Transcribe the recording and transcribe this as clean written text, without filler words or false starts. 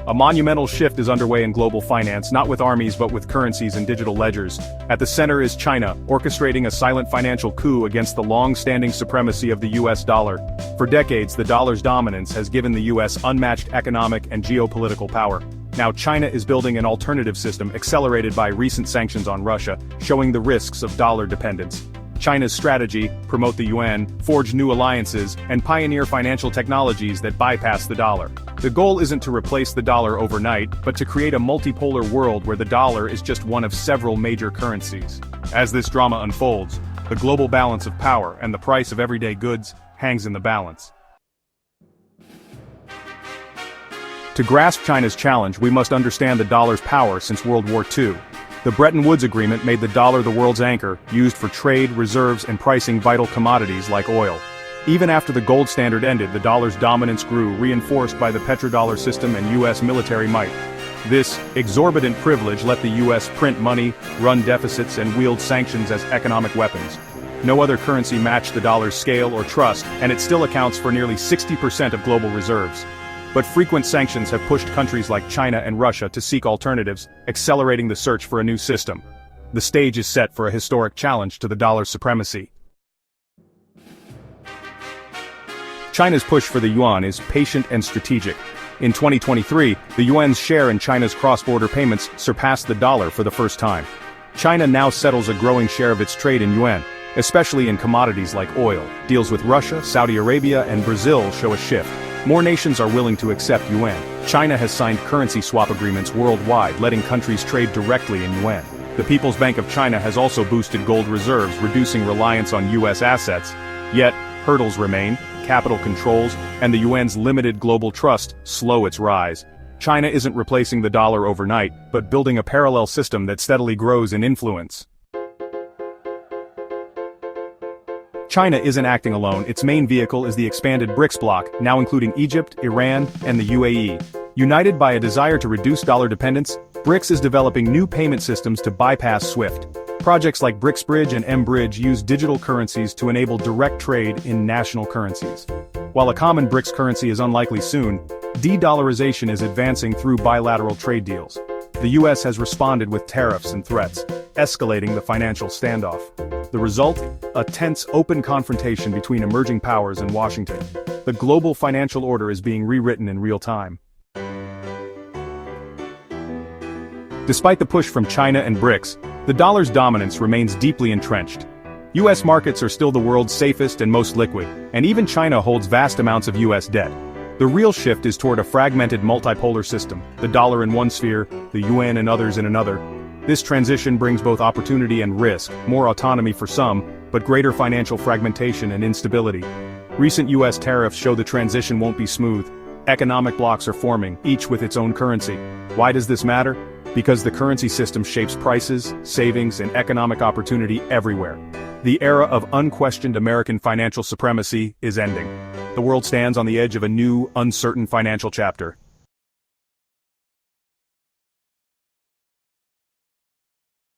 A monumental shift is underway in global finance, not with armies but with currencies and digital ledgers. At the center is China, orchestrating a silent financial coup against the long-standing supremacy of the US dollar. For decades, the dollar's dominance has given the US unmatched economic and geopolitical power. Now China is building an alternative system accelerated by recent sanctions on Russia, showing the risks of dollar dependence. China's strategy: promote the yuan, forge new alliances, and pioneer financial technologies that bypass the dollar. The goal isn't to replace the dollar overnight, but to create a multipolar world where the dollar is just one of several major currencies. As this drama unfolds, the global balance of power and the price of everyday goods hangs in the balance. To grasp China's challenge, we must understand the dollar's power since World War II. The Bretton Woods Agreement made the dollar the world's anchor, used for trade, reserves, and pricing vital commodities like oil. Even after the gold standard ended, the dollar's dominance grew, reinforced by the petrodollar system and U.S. military might. This exorbitant privilege let the U.S. print money, run deficits, and wield sanctions as economic weapons. No other currency matched the dollar's scale or trust, and it still accounts for nearly 60% of global reserves. But frequent sanctions have pushed countries like China and Russia to seek alternatives, accelerating the search for a new system. The stage is set for a historic challenge to the dollar's supremacy. China's push for the yuan is patient and strategic. In 2023, the yuan's share in China's cross-border payments surpassed the dollar for the first time. China now settles a growing share of its trade in yuan, especially in commodities like oil. Deals with Russia, Saudi Arabia, and Brazil show a shift. More nations are willing to accept yuan. China has signed currency swap agreements worldwide, letting countries trade directly in yuan. The People's Bank of China has also boosted gold reserves, reducing reliance on U.S. assets. Yet, hurdles remain: capital controls, and the yuan's limited global trust slow its rise. China isn't replacing the dollar overnight, but building a parallel system that steadily grows in influence. China isn't acting alone. Its main vehicle is the expanded BRICS bloc, now including Egypt, Iran, and the UAE. United by a desire to reduce dollar dependence, BRICS is developing new payment systems to bypass SWIFT. Projects like BRICS Bridge and M-Bridge use digital currencies to enable direct trade in national currencies. While a common BRICS currency is unlikely soon, de-dollarization is advancing through bilateral trade deals. The US has responded with tariffs and threats, escalating the financial standoff. The result? A tense, open confrontation between emerging powers and Washington. The global financial order is being rewritten in real time. Despite the push from China and BRICS, the dollar's dominance remains deeply entrenched. US markets are still the world's safest and most liquid, and even China holds vast amounts of US debt. The real shift is toward a fragmented multipolar system, the dollar in one sphere, the yuan and others in another. This transition brings both opportunity and risk, more autonomy for some, but greater financial fragmentation and instability. Recent US tariffs show the transition won't be smooth. Economic blocs are forming, each with its own currency. Why does this matter? Because the currency system shapes prices, savings, and economic opportunity everywhere. The era of unquestioned American financial supremacy is ending. The world stands on the edge of a new, uncertain financial chapter.